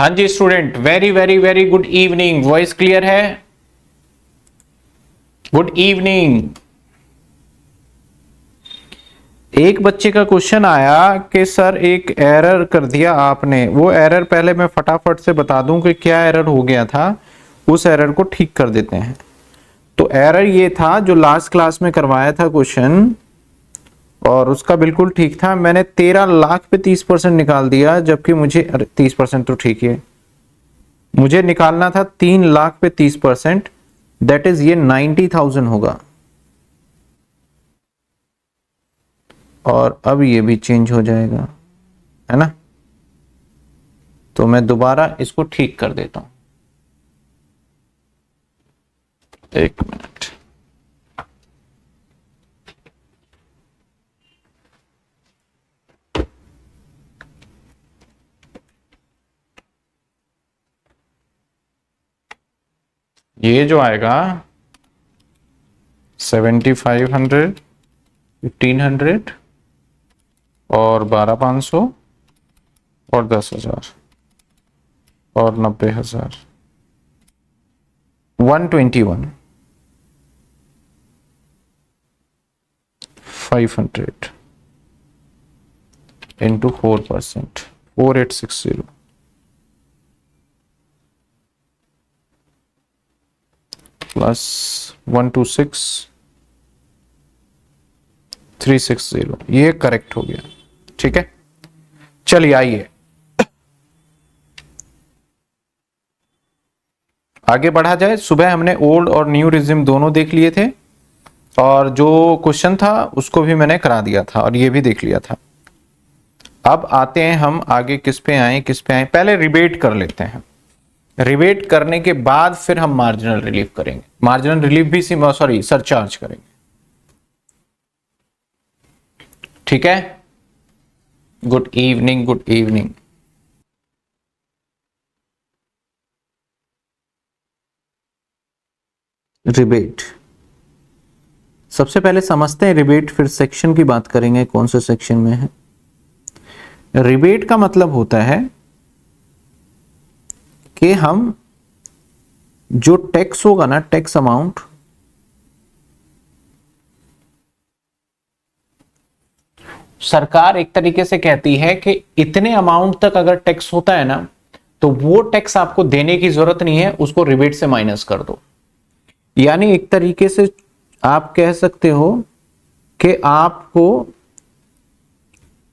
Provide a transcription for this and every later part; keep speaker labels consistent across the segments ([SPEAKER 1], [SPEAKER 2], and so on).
[SPEAKER 1] हाँ जी student, very very very good evening. Voice clear है? Good evening. एक बच्चे का क्वेश्चन आया कि सर एक एरर कर दिया आपने। वो एरर पहले मैं फटाफट से बता दूं कि क्या एरर हो गया था, उस एरर को ठीक कर देते हैं। तो एरर ये था जो लास्ट क्लास में करवाया था क्वेश्चन, और उसका बिल्कुल ठीक था। मैंने 13 लाख पे 30% निकाल दिया, जबकि मुझे 30% तो ठीक है, मुझे निकालना था 3 लाख पे 30%, दैट इज ये 90,000 होगा। और अब ये भी चेंज हो जाएगा, है ना? तो मैं दोबारा इसको ठीक कर देता हूं, एक मिनट। ये जो आएगा 7500, 1500 और 12500 और 10,000 और 90,000, 121 500 इंटू 4%, 4860 प्लस 126 360। ये करेक्ट हो गया, ठीक है। चलिए आइए आगे बढ़ा जाए। सुबह हमने ओल्ड और न्यू रिज्यूम दोनों देख लिए थे, और जो क्वेश्चन था उसको भी मैंने करा दिया था, और ये भी देख लिया था। अब आते हैं हम आगे, किस पे आए पहले रिबेट कर लेते हैं। रिबेट करने के बाद फिर हम मार्जिनल रिलीफ करेंगे। मार्जिनल रिलीफ भी सरचार्ज करेंगे, ठीक है। Good evening, good evening. Rebate सबसे पहले समझते हैं रिबेट, फिर सेक्शन की बात करेंगे कौन से सेक्शन में है। रिबेट का मतलब होता है कि हम जो टैक्स होगा ना, टैक्स अमाउंट, सरकार एक तरीके से कहती है कि इतने अमाउंट तक अगर टैक्स होता है ना, तो वो टैक्स आपको देने की जरूरत नहीं है, उसको रिबेट से माइनस कर दो। यानी एक तरीके से आप कह सकते हो कि आपको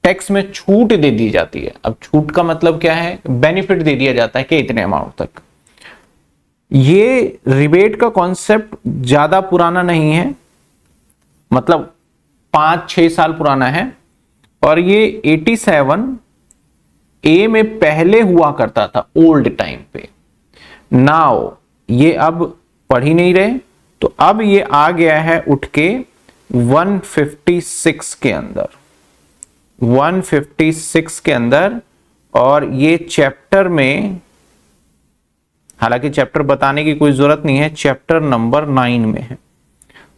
[SPEAKER 1] टैक्स में छूट दे दी जाती है। अब छूट का मतलब क्या है? बेनिफिट दे दिया जाता है कि इतने अमाउंट तक। ये रिबेट का कॉन्सेप्ट ज्यादा पुराना नहीं है, मतलब 5-6 साल पुराना है, और ये 87 ए में पहले हुआ करता था, ओल्ड टाइम पे। नाउ ये अब पढ़ ही नहीं रहे, तो अब ये आ गया है उठ के 156 के अंदर, 156 के अंदर। और ये चैप्टर में, हालांकि चैप्टर बताने की कोई जरूरत नहीं है, चैप्टर नंबर 9 में है,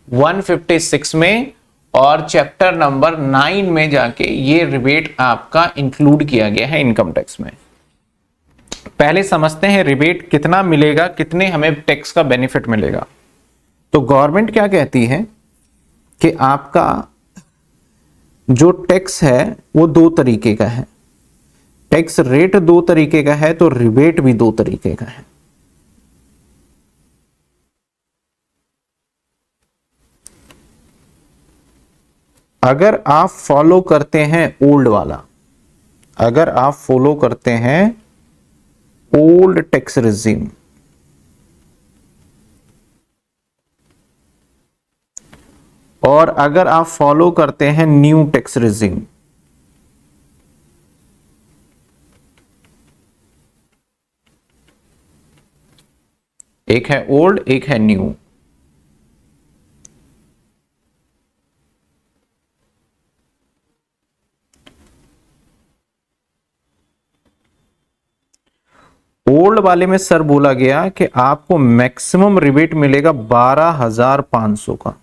[SPEAKER 1] 156 में, और चैप्टर नंबर 9 में जाके ये रिबेट आपका इंक्लूड किया गया है इनकम टैक्स में। पहले समझते हैं रिबेट कितना मिलेगा, कितने हमें टैक्स का बेनिफिट मिलेगा। तो गवर्नमेंट क्या कहती है कि आपका जो टैक्स है वो 2 तरीके का है। टैक्स रेट 2 तरीके का है, तो रिबेट भी 2 तरीके का है। अगर आप फॉलो करते हैं ओल्ड वाला, अगर आप फॉलो करते हैं ओल्ड टैक्स रिजीम, और अगर आप फॉलो करते हैं न्यू टैक्स रिजीम, एक है ओल्ड एक है न्यू। ओल्ड वाले में सर बोला गया कि आपको मैक्सिमम रिबेट मिलेगा 12,500 का,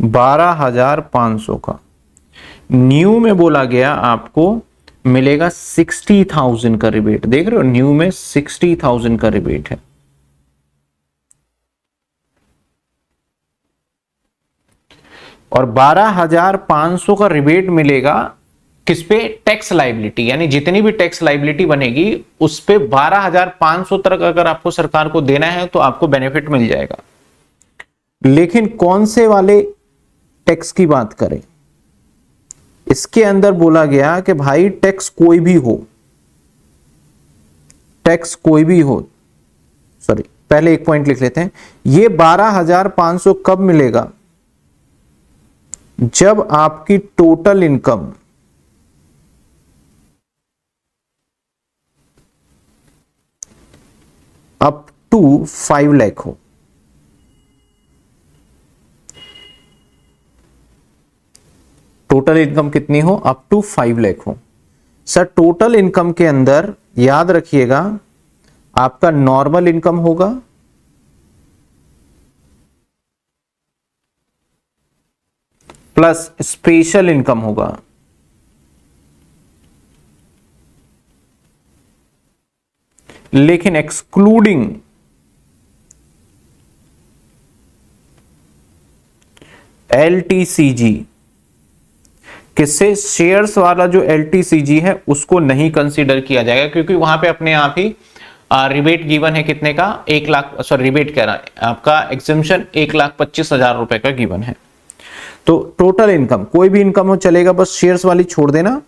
[SPEAKER 1] 12,500 का। न्यू में बोला गया आपको मिलेगा 60,000 का रिबेट। देख रहे हो, न्यू में 60,000 का रिबेट है। और 12,500 का रिबेट मिलेगा किस पे? टैक्स लाइबिलिटी, यानी जितनी भी टैक्स लाइबिलिटी बनेगी उस पे 12,500 तक अगर आपको सरकार को देना है तो आपको बेनिफिट मिल जाएगा। लेकिन कौन से वाले टैक्स की बात करें? इसके अंदर बोला गया कि भाई टैक्स कोई भी हो, टैक्स कोई भी हो, सॉरी पहले एक पॉइंट लिख लेते हैं। ये 12,500 कब मिलेगा? जब आपकी total income up to 5 lakh हो। टोटल इनकम कितनी हो? अप टू 5 लाख हो। सर टोटल इनकम के अंदर याद रखिएगा आपका नॉर्मल इनकम होगा, प्लस स्पेशल इनकम होगा। लेकिन एक्सक्लूडिंग LTCG, किससे? शेयर्स वाला जो LTCG है उसको नहीं कंसीडर किया जाएगा, क्योंकि वहां पे अपने आप ही रिबेट गिवन है कितने का? 1 लाख, सॉरी रिबेट कह रहा है, आपका एग्जम्पशन 1,25,000 रुपए का गिवन है। तो टोटल इनकम कोई भी इनकम हो चलेगा, बस शेयर्स वाली छोड़ देना,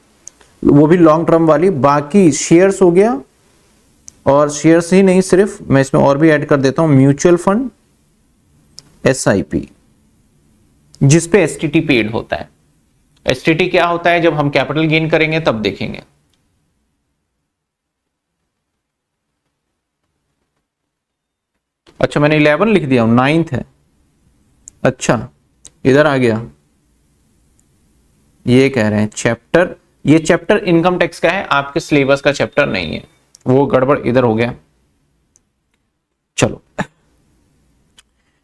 [SPEAKER 1] वो भी लॉन्ग टर्म वाली। बाकी शेयर्स हो गया, और शेयर्स ही नहीं, सिर्फ मैं इसमें और भी ऐड कर देता हूं, म्यूचुअल फंड, SIP, जिसपे STT पेड होता है। STT क्या होता है? जब हम कैपिटल गेन करेंगे तब देखेंगे। अच्छा मैंने 11 लिख दिया हूं, 9th है। अच्छा इधर आ गया, ये कह रहे हैं चैप्टर, ये चैप्टर इनकम टैक्स का है, आपके सिलेबस का चैप्टर नहीं है, वो गड़बड़ इधर हो गया। चलो,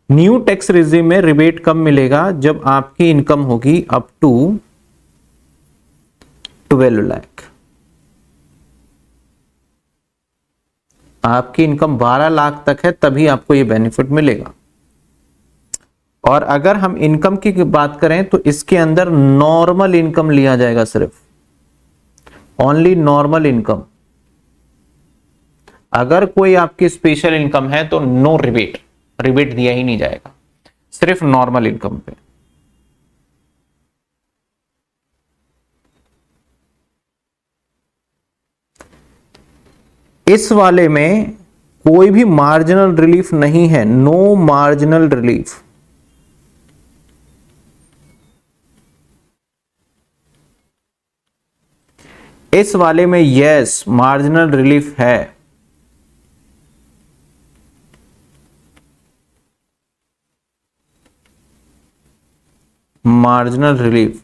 [SPEAKER 1] न्यू टैक्स रिजीम में रिबेट कब मिलेगा? जब आपकी इनकम होगी अप टू 12 लाख। आपकी इनकम 12 लाख तक है तभी आपको ये बेनिफिट मिलेगा। और अगर हम इनकम की बात करें तो इसके अंदर नॉर्मल इनकम लिया जाएगा, सिर्फ ओनली नॉर्मल इनकम। अगर कोई आपकी स्पेशल इनकम है तो नो रिबेट, रिबेट दिया ही नहीं जाएगा, सिर्फ नॉर्मल इनकम पे। इस वाले में कोई भी मार्जिनल रिलीफ नहीं है, नो मार्जिनल रिलीफ। इस वाले में यस मार्जिनल रिलीफ है। मार्जिनल रिलीफ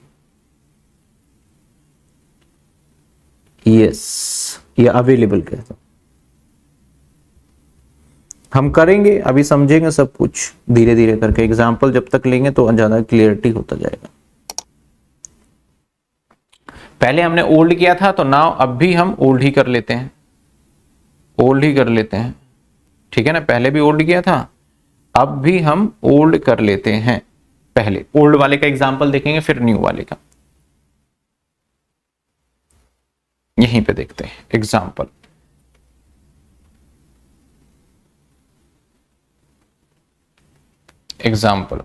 [SPEAKER 1] यस, ये अवेलेबल कहता हूं। हम करेंगे, अभी समझेंगे सब कुछ धीरे धीरे करके, एग्जाम्पल जब तक लेंगे तो ज्यादा क्लियरिटी होता जाएगा। पहले हमने ओल्ड किया था तो नाउ अब भी हम ओल्ड ही कर लेते हैं, ओल्ड ही कर लेते हैं, ठीक है ना। पहले भी ओल्ड किया था, अब भी हम ओल्ड कर लेते हैं। पहले ओल्ड वाले का एग्जाम्पल देखेंगे, फिर न्यू वाले का। यहीं पे देखते हैं एग्जाम्पल। एग्जाम्पल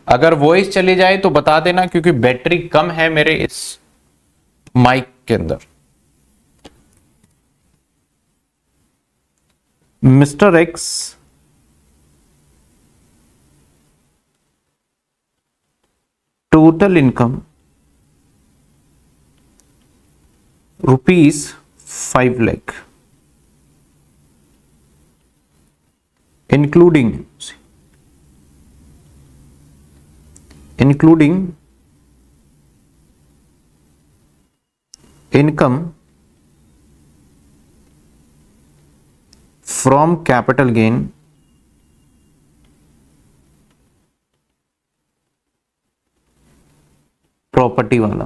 [SPEAKER 1] अगर वॉइस चली जाए तो बता देना, क्योंकि बैटरी कम है मेरे इस माइक के अंदर। Mister x total income ₹5 lakh, including income from capital gain property वाला,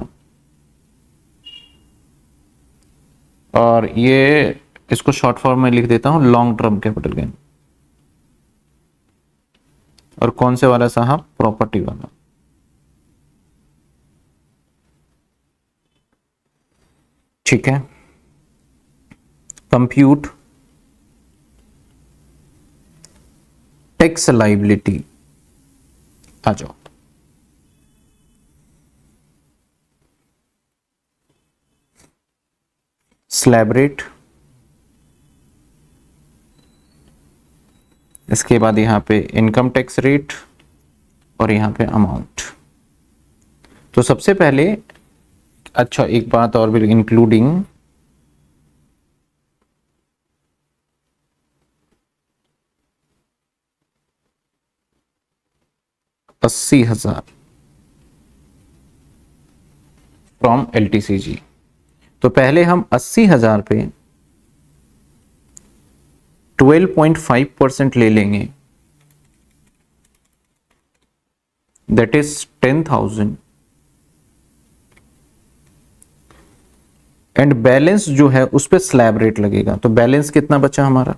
[SPEAKER 1] और ये इसको शॉर्ट फॉर्म में लिख देता हूं लॉन्ग टर्म कैपिटल गेन। और कौन से वाला साहब? प्रॉपर्टी वाला। ठीक है, कंप्यूट टैक्स लाइबिलिटी। आ जाओ, स्लैब रेट, इसके बाद यहां पे इनकम टैक्स रेट, और यहां पे अमाउंट। तो सबसे पहले, अच्छा एक बात और भी, इंक्लूडिंग 80,000 फ्रॉम LTCG। तो पहले हम 80,000 पे 12.5% ले लेंगे, दैट इज 10,000, एंड बैलेंस जो है उस पे स्लैब रेट लगेगा। तो बैलेंस कितना बचा हमारा?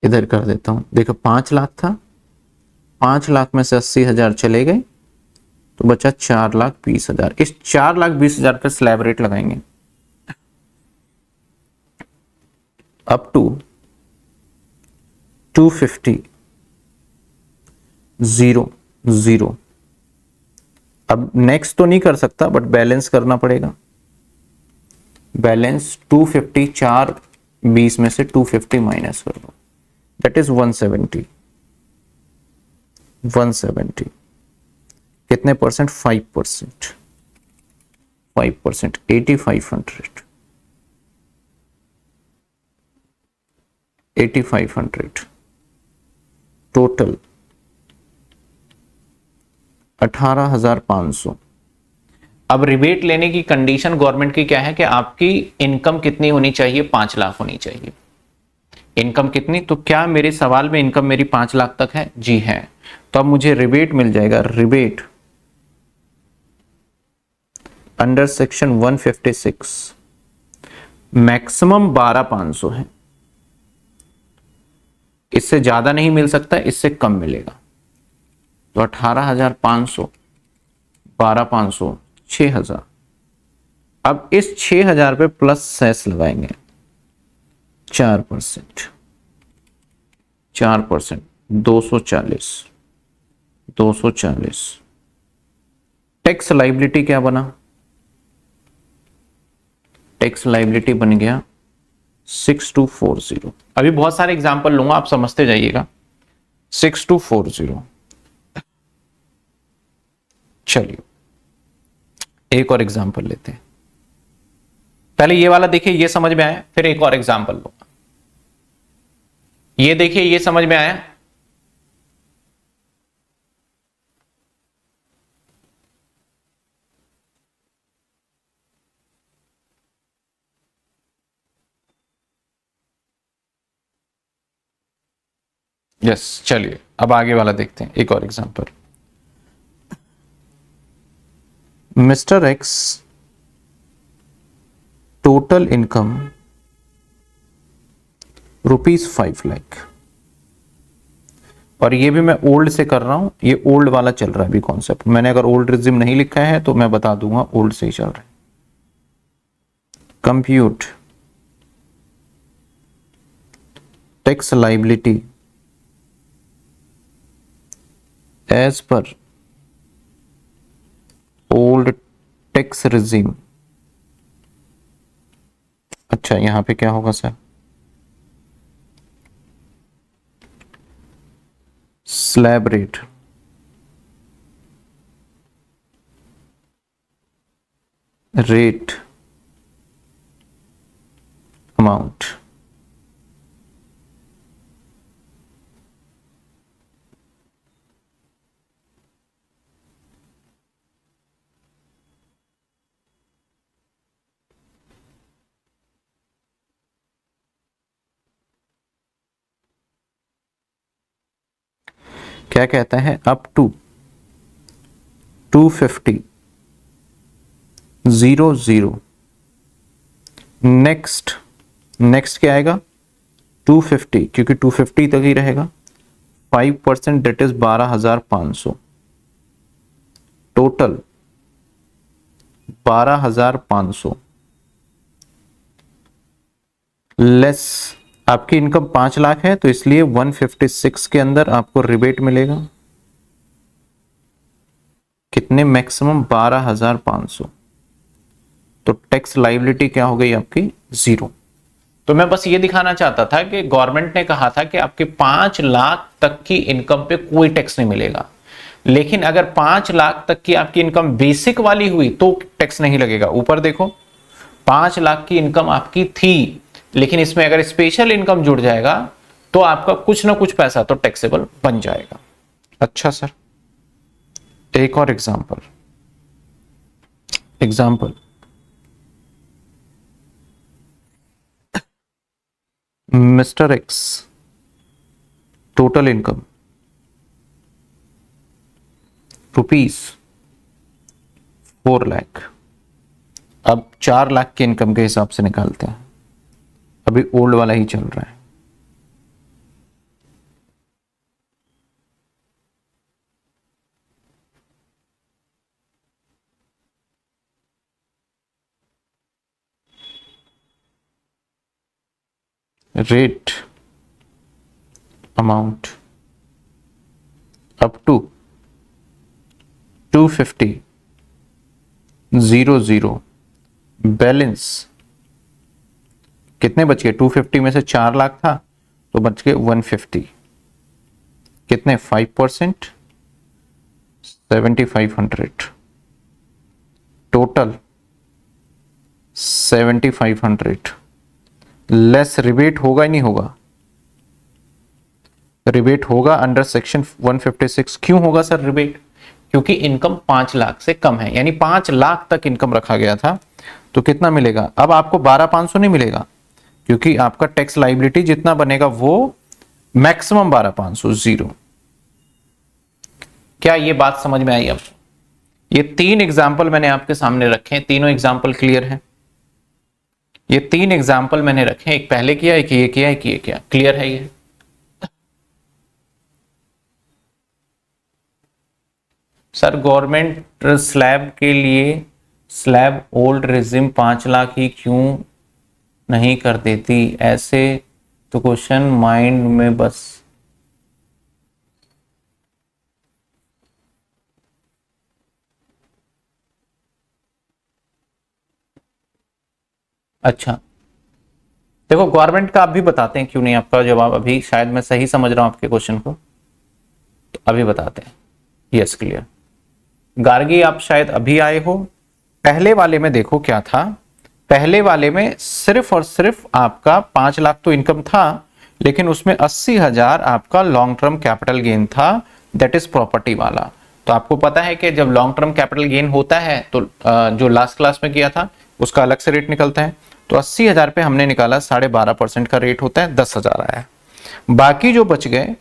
[SPEAKER 1] इधर कर देता हूं, देखो 5 लाख था, 5 लाख में से 80,000 चले गए, तो बचा 4,20,000। इस 4,20,000 पे स्लैब रेट लगाएंगे अप टू 250 0 0। अब नेक्स्ट तो नहीं कर सकता, बट बैलेंस करना पड़ेगा। बैलेंस 250, 4,20 में से 250 माइनस कर दो, दैट इज 170। 170 कितने परसेंट? 5%। 5%, 8,500। 8,500 टोटल 18,500। अब रिबेट लेने की कंडीशन गवर्नमेंट की क्या है कि आपकी इनकम कितनी होनी चाहिए? 5 लाख होनी चाहिए। इनकम कितनी? तो क्या मेरे सवाल में इनकम मेरी 5 लाख तक है? जी है। तो अब मुझे रिबेट मिल जाएगा। रिबेट अंडर सेक्शन 156 मैक्सिमम 12,500 है, इससे ज्यादा नहीं मिल सकता, इससे कम मिलेगा। तो 18,500, 12,500, 6,000। अब इस 6,000 पे प्लस सेस लगाएंगे 4%। 4%, 240। 240 टैक्स लाइबिलिटी क्या बना? टैक्स लाइबिलिटी बन गया 6240। अभी बहुत सारे एग्जांपल लूंगा, आप समझते जाइएगा। 6240। चलिए एक और एग्जांपल लेते हैं। पहले ये वाला देखिए, ये समझ में आया, फिर एक और एग्जांपल लो। ये देखिए, ये समझ में आया। यस, चलिए अब आगे वाला देखते हैं, एक और example. Mister x total income ₹5 lakh, और ये भी मैं ओल्ड से कर रहा हूं, ये ओल्ड वाला चल रहा है अभी कॉन्सेप्ट। मैंने अगर ओल्ड रिज्यूम नहीं लिखा है तो मैं बता दूंगा, ओल्ड से ही चल रहा है। Compute tax liability as per old tax regime. अच्छा यहां पे क्या होगा sir? Slab rate, rate, amount. क्या कहता है, अप टू 250 00। नेक्स्ट क्या आएगा, 250, क्योंकि 250 तक ही रहेगा। 5% डेट इज 12,500, टोटल 12,500 लेस आपकी इनकम 5 लाख है, तो इसलिए 156 के अंदर आपको रिबेट मिलेगा कितने, मैक्सिमम 12,500। तो टैक्स लायबिलिटी क्या हो गई आपकी, 0। तो मैं बस ये दिखाना चाहता था कि गवर्नमेंट ने कहा था कि आपके 5 लाख तक की इनकम पे कोई टैक्स नहीं मिलेगा, लेकिन अगर 5 लाख तक की आपकी इनकम बेसिक वाली हुई तो टैक्स नहीं लगेगा। ऊपर देखो, 5 लाख की इनकम आपकी थी, लेकिन इसमें अगर स्पेशल इनकम जुड़ जाएगा तो आपका कुछ ना कुछ पैसा तो टैक्सेबल बन जाएगा। अच्छा सर, एक और example mister x, total income ₹4 lakh. अब 4 लाख के इनकम के हिसाब से निकालते हैं, अभी ओल्ड वाला ही चल रहा है। Rate amount up to 250 00, balance कितने बच गए, 250 में से 4 लाख था तो बच गए 150, कितने, 5%, 7,500, टोटल 7,500 लेस रिबेट होगा ही नहीं होगा, रिबेट होगा अंडर सेक्शन 156। क्यों होगा सर रिबेट, क्योंकि इनकम 5 लाख से कम है, यानी 5 लाख तक इनकम रखा गया था, तो कितना मिलेगा, अब आपको 12,500 नहीं मिलेगा, क्योंकि आपका टैक्स लायबिलिटी जितना बनेगा वो मैक्सिमम 12,500 0। क्या ये बात समझ में आई? अब ये 3 एग्जाम्पल मैंने आपके सामने रखे हैं, तीनों एग्जाम्पल क्लियर है? ये 3 एग्जाम्पल मैंने रखे हैं, एक पहले किया, एक ये किया, एक ये किया, क्लियर है ये? सर गवर्नमेंट स्लैब के लिए, स्लैब ओल्ड रिजिम 5 लाख ही क्यों नहीं कर देती, ऐसे तो क्वेश्चन माइंड में बस। अच्छा देखो, गवर्नमेंट का आप भी बताते हैं क्यों नहीं, आपका जवाब अभी शायद मैं सही समझ रहा हूं आपके क्वेश्चन को, तो अभी बताते हैं। Yes clear. गार्गी आप शायद अभी आए हो। पहले वाले में देखो क्या था, पहले वाले में सिर्फ और सिर्फ आपका 5 लाख तो इनकम था, लेकिन उसमें 80,000 आपका लॉन्ग टर्म कैपिटल गेन था, दैट इज प्रॉपर्टी वाला। तो आपको पता है कि जब लॉन्ग टर्म कैपिटल गेन होता है तो जो लास्ट क्लास में किया था उसका अलग से रेट निकलता है, तो 80,000 पे हमने निकाला 12.5% का रेट होता है, 10,000 आया। बाकी जो बच गए,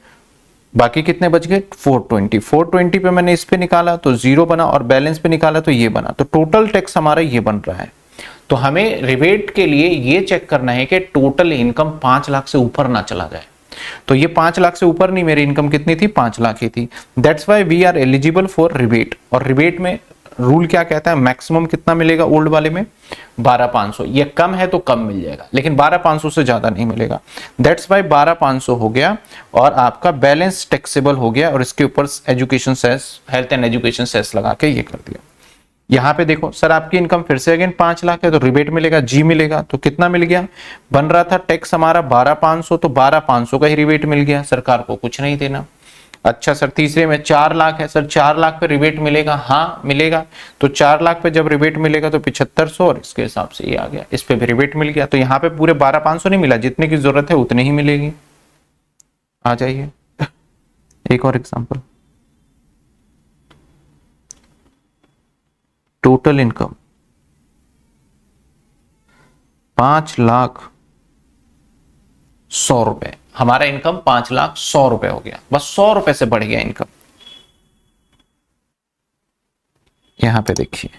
[SPEAKER 1] बाकी कितने बच गए, 420 पे मैंने इस पे निकाला तो 0 बना, और बैलेंस पे निकाला तो ये बना, तो टोटल टैक्स हमारा ये बन रहा है। तो हमें रिबेट के लिए ये चेक करना है कि टोटल इनकम 5 लाख से ऊपर ना चला जाए। तो ये 5 लाख से ऊपर नहीं, मेरी इनकम कितनी थी, 5 लाख ही थी, that's why we are eligible for rebate. और रिबेट में रूल क्या कहता है, मैक्सिमम कितना मिलेगा ओल्ड वाले में, 12,500। ये कम है तो कम मिल जाएगा, लेकिन 12,500 से ज्यादा नहीं मिलेगा, दैट्स वाई 12,500 हो गया, और आपका बैलेंस टैक्सेबल हो गया, और इसके ऊपर education cess, health and education cess लगा के ये कर दिया। यहां पे देखो सर, आपकी इनकम फिर से अगेन 5 लाख है, तो रिबेट मिलेगा, जी मिलेगा, तो कितना मिल गया, बन रहा था टैक्स हमारा 12,500, तो 12,500 का ही रिबेट मिल गया, सरकार को कुछ नहीं देना। अच्छा सर, तीसरे में 4 लाख है, सर 4 लाख पे रिबेट मिलेगा, हाँ मिलेगा, तो 4 लाख पे जब रिबेट मिलेगा तो 7,500, और इसके हिसाब से ये आ गया, इस पे भी रिबेट मिल गया, तो यहाँ पे पूरे 12,500 नहीं मिला, जितने की जरूरत है उतनी ही मिलेगी। आ जाइए एक और एग्जांपल, टोटल इनकम 5,100,000 रुपए। हमारा इनकम 5,100,000 हो गया, बस 100 रुपए से बढ़ गया इनकम। यहां पे देखिए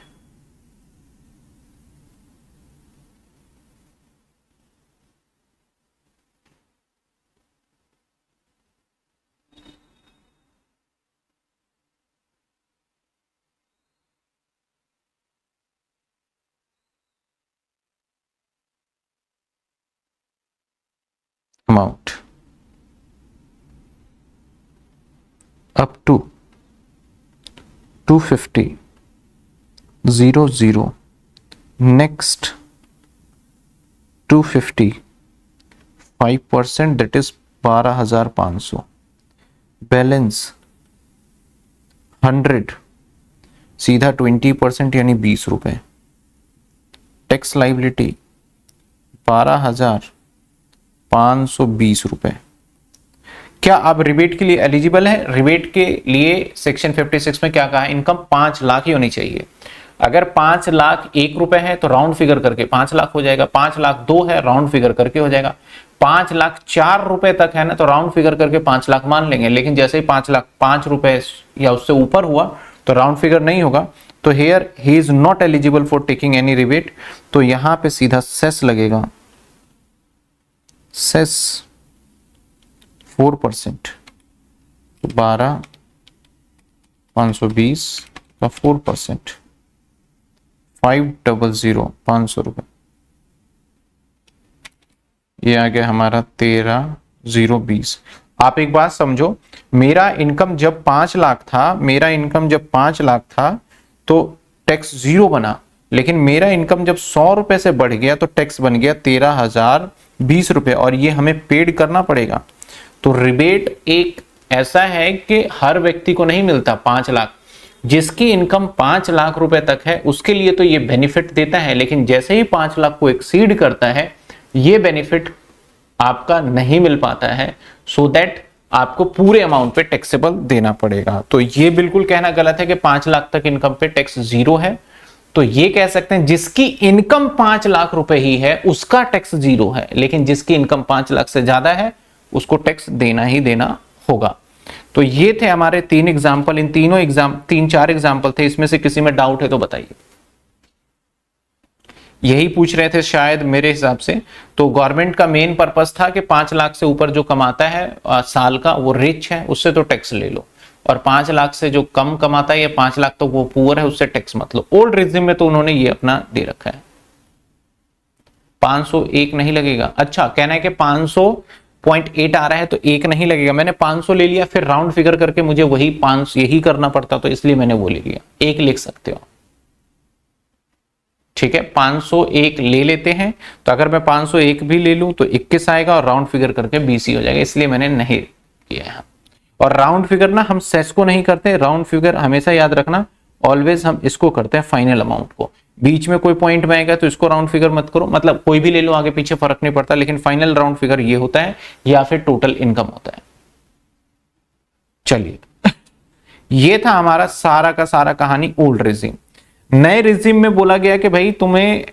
[SPEAKER 1] amount up to 250,000 next 250 5% that is 12,500 balance 100 सीधा 20% यानी 20 रुपए टैक्स लाइबिलिटी 12,520 रुपए। क्या आप रिबेट के लिए एलिजिबल है? रिबेट के लिए सेक्शन 56 में क्या कहा है? इनकम 5 लाख ही होनी चाहिए। अगर 5 लाख 1 रुपए है तो राउंड फिगर करके 5 लाख हो जाएगा, 5 लाख 2 है राउंड फिगर करके हो जाएगा, 5 लाख 4 रुपए तक है ना तो राउंड फिगर करके 5 लाख मान लेंगे। लेकिन जैसे ही 5 लाख 5 रुपए या उससे ऊपर हुआ तो राउंड फिगर नहीं होगा, तो here he is not eligible for taking any rebate. तो यहां पे सीधा सेस लगेगा, सेस 4%, 12,520 का 4% 500 500 रुपए, ये आ गया हमारा 13,020। आप एक बात समझो, मेरा इनकम जब 5 लाख था, मेरा इनकम जब 5 लाख था तो टैक्स 0 बना, लेकिन मेरा इनकम जब 100 रुपए से बढ़ गया तो टैक्स बन गया 13,020 रुपए, और ये हमें पेड करना पड़ेगा। तो रिबेट एक ऐसा है कि हर व्यक्ति को नहीं मिलता। 5 लाख जिसकी इनकम 5 लाख रुपए तक है उसके लिए तो ये बेनिफिट देता है, लेकिन जैसे ही 5 लाख को एक्सीड करता है ये बेनिफिट आपका नहीं मिल पाता है, सो दैट आपको पूरे अमाउंट पे टैक्सेबल देना पड़ेगा। तो ये बिल्कुल कहना गलत है कि 5 लाख तक इनकम पे टैक्स 0 है। तो ये कह सकते हैं जिसकी इनकम 5 लाख रुपए ही है उसका टैक्स 0 है, लेकिन जिसकी इनकम 5 लाख से ज्यादा है उसको टैक्स देना ही देना होगा। तो ये थे हमारे 3 एग्जाम्पल। इन तीनों 3-4 एग्जाम्पल थे, इसमें से किसी में डाउट है तो बताइए। यही पूछ रहे थे शायद मेरे हिसाब से। तो गवर्नमेंट का मेन पर्पस था कि 5 लाख से ऊपर जो कमाता है साल का वो रिच है, उससे तो टैक्स ले लो, और 5 लाख से जो कम कमाता है या 5 लाख तो वो पुअर है, उससे टैक्स मत लो। ओल्ड रिजिम में तो उन्होंने ये अपना दे रखा है। 501 नहीं लगेगा। अच्छा, कहना है कि 500.8 आ रहा है तो 1 नहीं लगेगा। मैंने 500 ले लिया, फिर राउंड फिगर करके मुझे वही 500 यही करना पड़ता, तो इसलिए मैंने वो ले लिया। 1 लिख सकते हो, ठीक है। 501 ले लेते हैं, तो अगर मैं 501 भी ले लूं तो 21 आएगा और राउंड फिगर करके 20 ही हो जाएगा, इसलिए मैंने नहीं किया है। और राउंड फिगर ना हम सेस को नहीं करते, राउंड फिगर हमेशा याद रखना ऑलवेज हम इसको करते हैं फाइनल अमाउंट को। बीच में कोई पॉइंट में आएगा तो इसको राउंड फिगर मत करो, मतलब कोई भी ले लो, आगे पीछे फर्क नहीं पड़ता, लेकिन फाइनल राउंड फिगर ये होता है या फिर टोटल इनकम होता है। चलिए, ये था हमारा सारा का सारा कहानी ओल्ड रिजिम। नए रिजिम में बोला गया कि भाई तुम्हें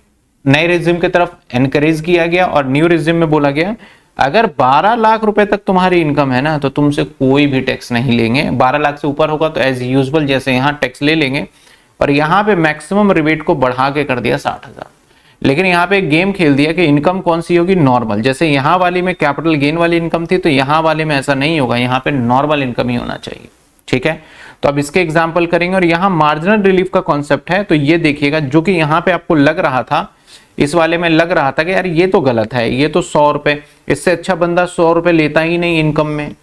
[SPEAKER 1] नए रिजिम की तरफ एनकरेज किया गया, और न्यू रिजिम में बोला गया अगर 12 लाख रुपए तक तुम्हारी इनकम है ना तो तुमसे कोई भी टैक्स नहीं लेंगे। 12 लाख से ऊपर होगा तो एज यूजुअल जैसे यहां टैक्स ले लेंगे, और यहां पे मैक्सिमम रिबेट को बढ़ा के कर दिया 60,000। लेकिन यहाँ पे एक गेम खेल दिया कि इनकम कौन सी होगी, नॉर्मल। जैसे यहाँ वाली में कैपिटल गेन वाली इनकम थी, तो यहाँ वाले में ऐसा नहीं होगा, यहाँ पे नॉर्मल इनकम ही होना चाहिए, ठीक है। तो अब इसके एग्जाम्पल करेंगे, और यहाँ मार्जिनल रिलीफ का कॉन्सेप्ट है। तो ये देखिएगा, जो कि यहाँ पे आपको लग रहा था, इस वाले में लग रहा था कि यार ये तो गलत है, ये तो 100 रुपए, इससे अच्छा बंदा 100 रुपए लेता ही नहीं इनकम में,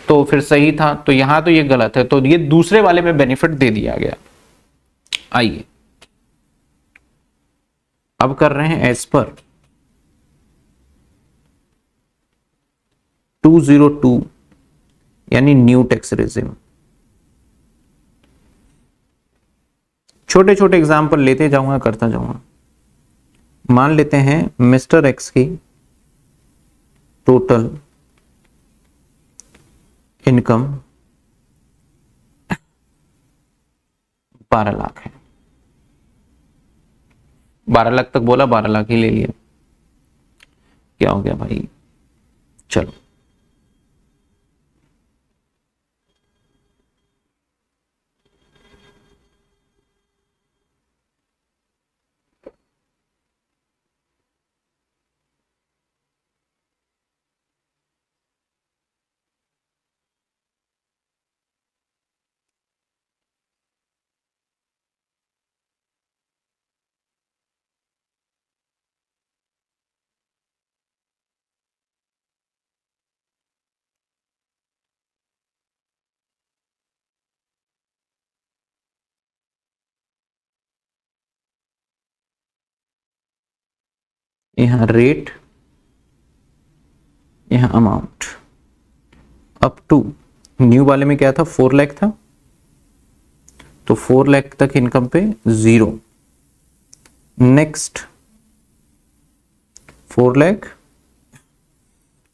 [SPEAKER 1] तो फिर सही था। तो यहाँ तो ये गलत है, तो ये दूसरे वाले में बेनिफिट दे दिया गया। आइए अब कर रहे हैं एज पर 202 यानी न्यू टैक्स रेजिम। छोटे छोटे एग्जाम्पल लेते जाऊंगा, करता जाऊंगा। मान लेते हैं मिस्टर एक्स की टोटल इनकम 12 लाख है। 12 लाख तक बोला, 12 लाख ही ले लिया। क्या हो गया भाई, चलो यहां रेट, यहां अमाउंट। अप टू न्यू वाले में क्या था, 4 लाख था, तो 4 लाख तक इनकम पे 0। नेक्स्ट 4 लाख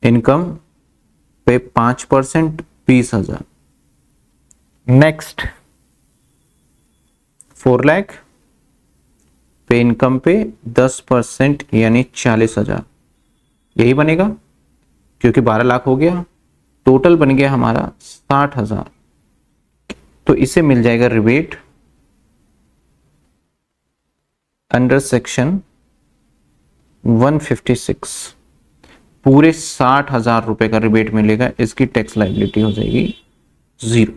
[SPEAKER 1] इनकम पे 5% 20,000। नेक्स्ट 4 लाख पे इनकम पे 10% यानी 40,000। यही बनेगा क्योंकि 12 लाख हो गया, टोटल बन गया हमारा 60,000। तो इसे मिल जाएगा रिबेट अंडर सेक्शन 156। पूरे 60,000 रुपए का रिबेट मिलेगा, इसकी टैक्स लायबिलिटी हो जाएगी 0।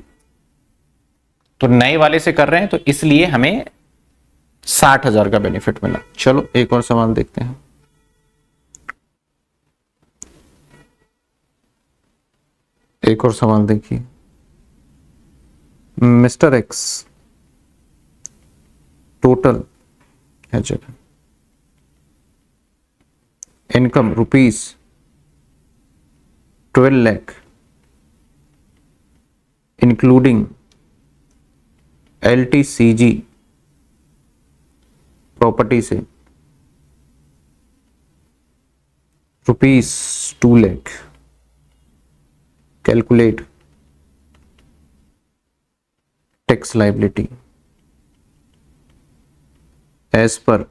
[SPEAKER 1] तो नए वाले से कर रहे हैं तो इसलिए हमें 60,000 का बेनिफिट मिला। चलो एक और सवाल देखते हैं। एक और सवाल देखिए। मिस्टर एक्स टोटल है जगह income ₹12 lakh including LTCG property से ₹2 lakh. Calculate tax liability as per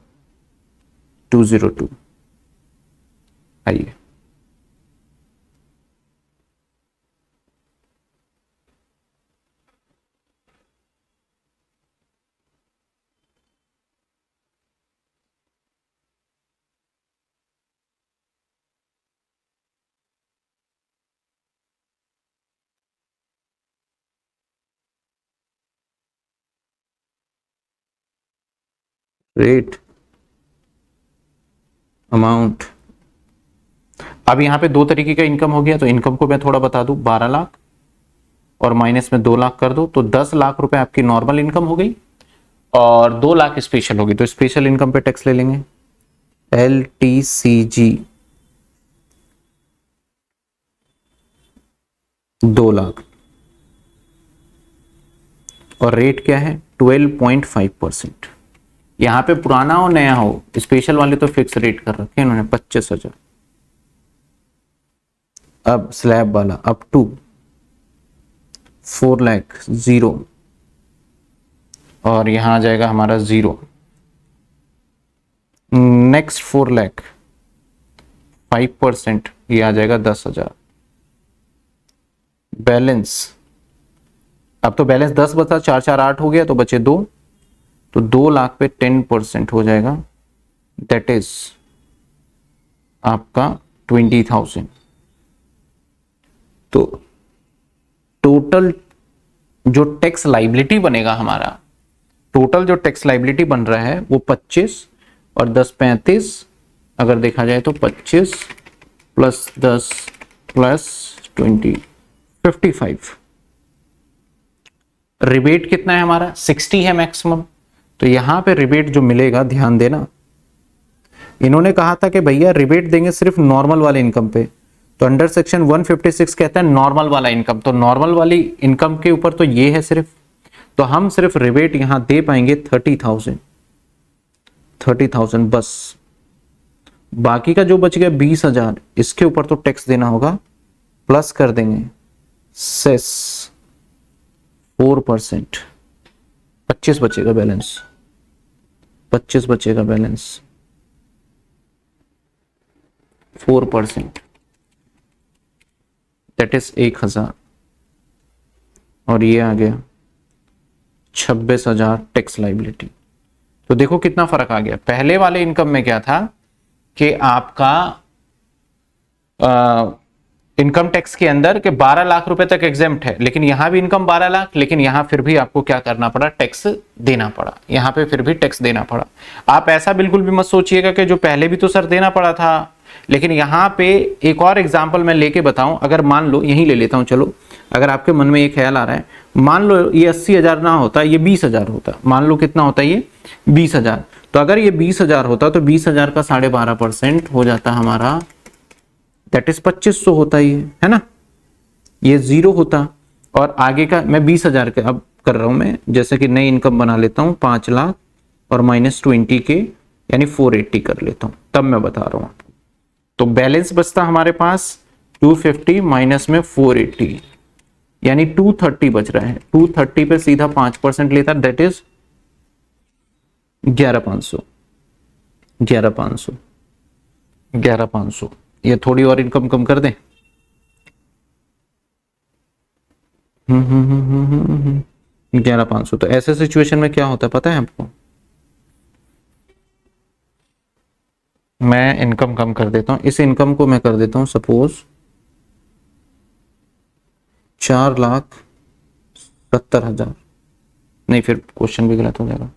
[SPEAKER 1] 202। आइए रेट अमाउंट। अब यहां पे 2 तरीके का इनकम हो गया, तो इनकम को मैं थोड़ा बता दूं। 12 लाख और माइनस में 2 लाख कर दो तो 10 लाख रुपए आपकी नॉर्मल इनकम हो गई और 2 लाख स्पेशल होगी। तो स्पेशल इनकम पे टैक्स ले लेंगे। LTCG 2 लाख और रेट क्या है 12.5%। यहां पे पुराना हो नया हो, स्पेशल वाले तो फिक्स रेट कर रखे हैं इन्होंने 25,000। अब स्लैब वाला अप टू 4 लाख 0 और यहां आ जाएगा हमारा 0। नेक्स्ट 4 लाख 5% ये आ जाएगा 10,000। बैलेंस, अब तो बैलेंस 10 बचा, 4 4 8 हो गया तो बचे 2, तो 2 लाख पे 10% हो जाएगा, दैट इज आपका 20,000। तो टोटल जो टैक्स लायबिलिटी बनेगा हमारा, टोटल जो टैक्स लायबिलिटी बन रहा है वो 25 और 10 35, अगर देखा जाए तो 25 प्लस 10 प्लस 20 55। रिबेट कितना है हमारा 60 है मैक्सिमम। तो यहां पे रिबेट जो मिलेगा, ध्यान देना, इन्होंने कहा था कि भैया रिबेट देंगे सिर्फ नॉर्मल वाले इनकम पे, तो अंडर सेक्शन 156 कहता है नॉर्मल वाला इनकम। तो नॉर्मल वाली इनकम के ऊपर तो ये है सिर्फ, तो हम सिर्फ रिबेट यहां दे पाएंगे 30,000 बस। बाकी का जो बच गया 20,000, इसके ऊपर तो टैक्स देना होगा, प्लस कर देंगे सेस 4%। 25 बचेगा बैलेंस, 25 बचेगा बैलेंस 4%, दैट इज 1,000 और ये आ गया 26,000 टैक्स लायबिलिटी। तो देखो कितना फर्क आ गया। पहले वाले इनकम में क्या था कि आपका इनकम टैक्स के अंदर के 12 लाख रुपए तक एग्जेम्प्ट है, लेकिन यहां भी इनकम 12 लाख, लेकिन यहां फिर भी आपको क्या करना पड़ा, टैक्स देना पड़ा। यहां पे फिर भी टैक्स देना पड़ा। आप ऐसा बिल्कुल भी मत सोचिएगा कि जो पहले भी तो सर देना पड़ा था, लेकिन यहां पे एक और एग्जांपल मैं लेके बताऊं। अगर मान लो, यही ले लेता हूं, चलो अगर आपके मन में ये ख्याल आ रहा है, मान लो ये 80,000 ना होता, ये 20,000 होता, मान लो कितना होता ये 20,000, तो अगर ये 20,000 होता तो 20,000 का 12.5% हो जाता हमारा, दैट इज 2500 होता ही है ना, ये 0 होता। और आगे का मैं 20,000 के अब कर रहा हूं मैं, जैसे कि नई इनकम बना लेता हूं 5 लाख और -20 के यानी 480 कर लेता हूं, तब मैं बता रहा हूं आपको। तो बैलेंस बचता हमारे पास 250 माइनस में 480 यानी 230 बच रहा है। 230 पे सीधा 5% लेता, दैट इज 11,500 11,500 11,500। ये थोड़ी और इनकम कम कर दें। 11,500। तो ऐसे सिचुएशन में क्या होता है पता है आपको, मैं इनकम कम कर देता हूं, इस इनकम को मैं कर देता हूं सपोज 4,70,000, नहीं फिर क्वेश्चन भी गलत हो जाएगा।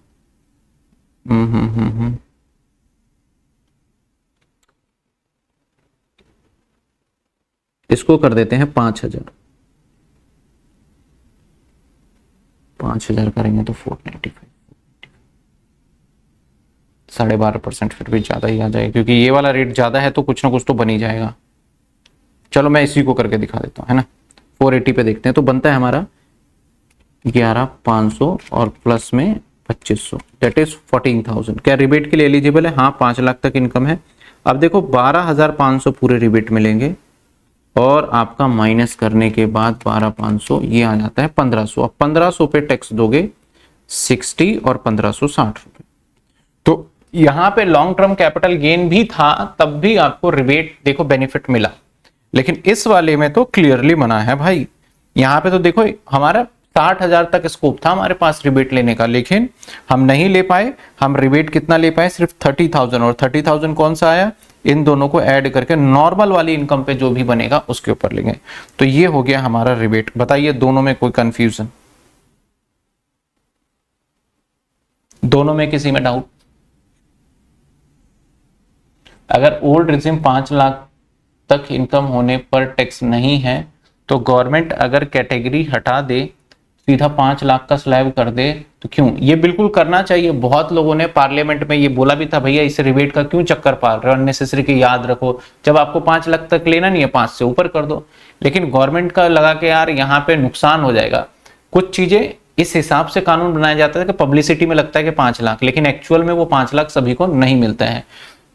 [SPEAKER 1] इसको कर देते हैं 5,000, 5,000 करेंगे तो 495, 12.5% फिर भी ज्यादा ही आ जाएगा, क्योंकि ये वाला रेट ज्यादा है तो कुछ ना कुछ तो बन ही जाएगा। चलो मैं इसी को करके दिखा देता हूं, है ना। 480 पे देखते हैं, तो बनता है हमारा 11,500 और प्लस में 2500, दैट इज 14,000। क्या रिबेट के लिए एलिजिबल है? हाँ, 5 लाख तक इनकम है। अब देखो 12,500 पूरे रिबेट मिलेंगे और आपका माइनस करने के बाद 12,500 ये आ जाता है 1,500। अब 1,500 पे टैक्स दोगे 60 और 1,560 रुपए। तो यहां पे लॉन्ग टर्म कैपिटल गेन भी था, तब भी आपको रिबेट देखो बेनिफिट मिला, लेकिन इस वाले में तो क्लियरली मना है भाई। यहां पे तो देखो हमारा 60,000 तक स्कोप था हमारे पास रिबेट लेने का, लेकिन हम नहीं ले पाए। हम रिबेट कितना ले पाए? सिर्फ 30,000। और 30,000 कौन सा आया? इन दोनों को ऐड करके नॉर्मल वाली इनकम पे जो भी बनेगा उसके ऊपर लेंगे। तो ये हो गया हमारा रिबेट। बताइए दोनों में कोई कंफ्यूजन? दोनों में किसी में डाउट? अगर ओल्ड रिजिम 5 लाख तक इनकम होने पर टैक्स नहीं है, तो गवर्नमेंट अगर कैटेगरी हटा दे, सीधा 5 लाख का स्लैब कर दे, तो क्यों? ये बिल्कुल करना चाहिए। बहुत लोगों ने पार्लियामेंट में ये बोला भी था, भैया इस रिबेट का क्यों चक्कर पाल रहे हो, अननेसेसरी की याद रखो, जब आपको 5 लाख तक लेना नहीं है 5 से ऊपर कर दो। लेकिन गवर्नमेंट का लगा के यार यहाँ पे नुकसान हो जाएगा। कुछ चीजें इस हिसाब से कानून बनाया जाता है कि पब्लिसिटी में लगता है कि 5 लाख, लेकिन एक्चुअल में वो 5 लाख सभी को नहीं मिलता है।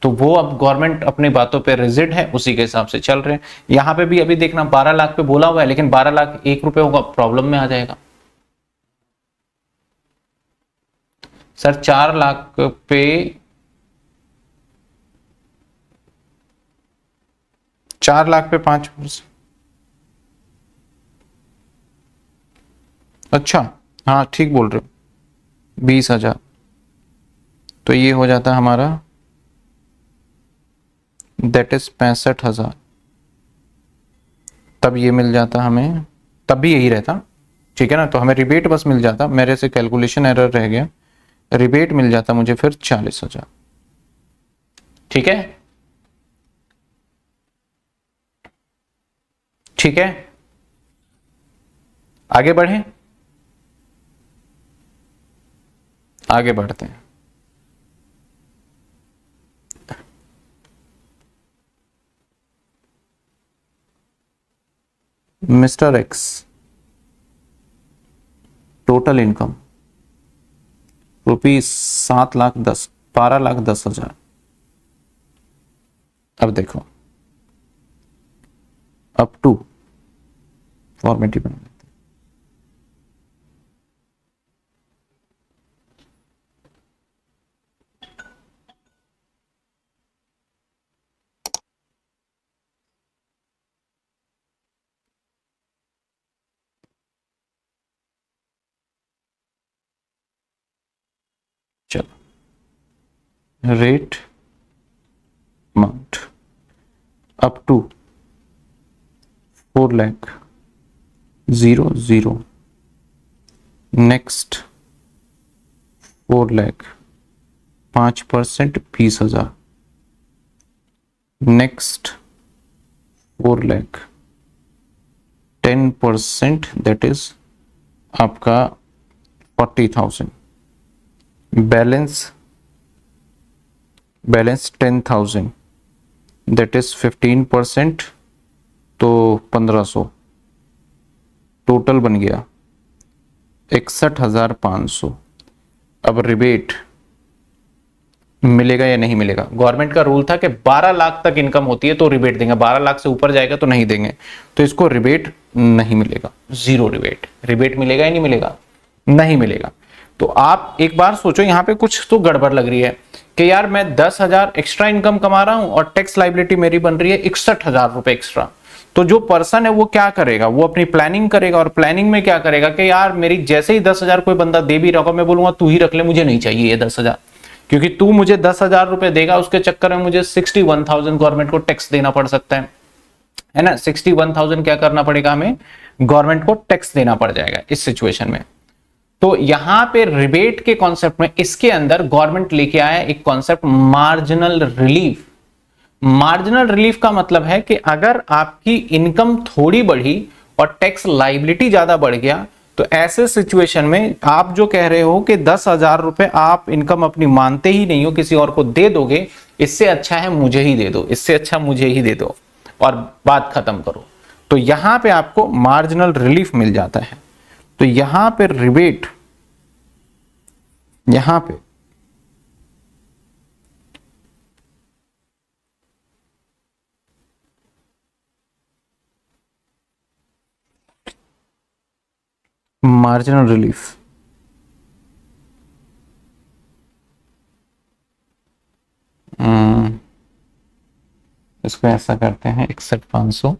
[SPEAKER 1] तो वो अब गवर्नमेंट अपनी बातों पे रिजिड है, उसी के हिसाब से चल रहे हैं। यहां पे भी अभी देखना 12 लाख पे बोला हुआ है, लेकिन 12 लाख 1 रुपए होगा, प्रॉब्लम में आ जाएगा। सर 4 लाख पे 4 लाख पे 5%। अच्छा, हाँ ठीक बोल रहे हो, 20,000। तो ये हो जाता हमारा दैट इज 65,000। तब ये मिल जाता हमें, तब भी यही रहता, ठीक है ना। तो हमें रिबेट बस मिल जाता, मेरे से कैलकुलेशन एरर रह गया, रिबेट मिल जाता मुझे फिर 40,000। ठीक है, ठीक है, आगे बढ़े, आगे बढ़ते हैं। Mister x total income rupees 12,10,000। अब देखो अप टू फॉर्मेटिव बना लेते हैं। चलो rate amount up to 4,00,000। Next 4,00,000 5% 20,000। Next 4,00,000 10% that is आपका 40,000। बैलेंस बैलेंस 10,000, दैट इज 15%, तो 1500, टोटल बन गया 61,500। अब रिबेट मिलेगा या नहीं मिलेगा? गवर्नमेंट का रूल था कि 12 लाख तक इनकम होती है तो रिबेट देंगे, 12 लाख से ऊपर जाएगा तो नहीं देंगे, तो इसको रिबेट नहीं मिलेगा, जीरो रिबेट। रिबेट मिलेगा या नहीं मिलेगा? नहीं मिलेगा। तो आप एक बार सोचो, यहां पे कुछ तो गड़बड़ लग रही है कि यार मैं 10,000 एक्स्ट्रा इनकम कमा रहा हूं और टैक्स लाइबिलिटी मेरी बन रही है 61,000 रुपए एक्स्ट्रा। तो जो पर्सन है वो क्या करेगा? वो अपनी प्लानिंग करेगा, और प्लानिंग में क्या करेगा कि यार मेरी जैसे ही 10,000 कोई बंदा दे भी रहा, मैं बोलूंगा तू ही रख ले, मुझे नहीं चाहिए ये 10,000, क्योंकि तू मुझे 10,000 रुपए देगा, उसके चक्कर में मुझे 61,000 गवर्नमेंट को टैक्स देना पड़ सकता है ना। 61,000 क्या करना पड़ेगा हमें? गवर्नमेंट को टैक्स देना पड़ जाएगा इस सिचुएशन में। तो यहां पे रिबेट के कॉन्सेप्ट में इसके अंदर गवर्नमेंट लेके आया एक concept marginal relief. Marginal relief का मतलब है कि अगर आपकी इनकम थोड़ी बढ़ी और टैक्स लाइबिलिटी ज्यादा बढ़ गया, तो ऐसे सिचुएशन में आप जो कह रहे हो कि 10,000 रुपए आप इनकम अपनी मानते ही नहीं हो, किसी और को दे दोगे, इससे अच्छा है मुझे ही दे दो, इससे अच्छा मुझे ही दे दो और बात खत्म करो। तो यहां पे आपको मार्जिनल रिलीफ मिल जाता है। तो यहां पे रिबेट, यहां पे मार्जिनल रिलीफ इसको ऐसा करते हैं 61,500,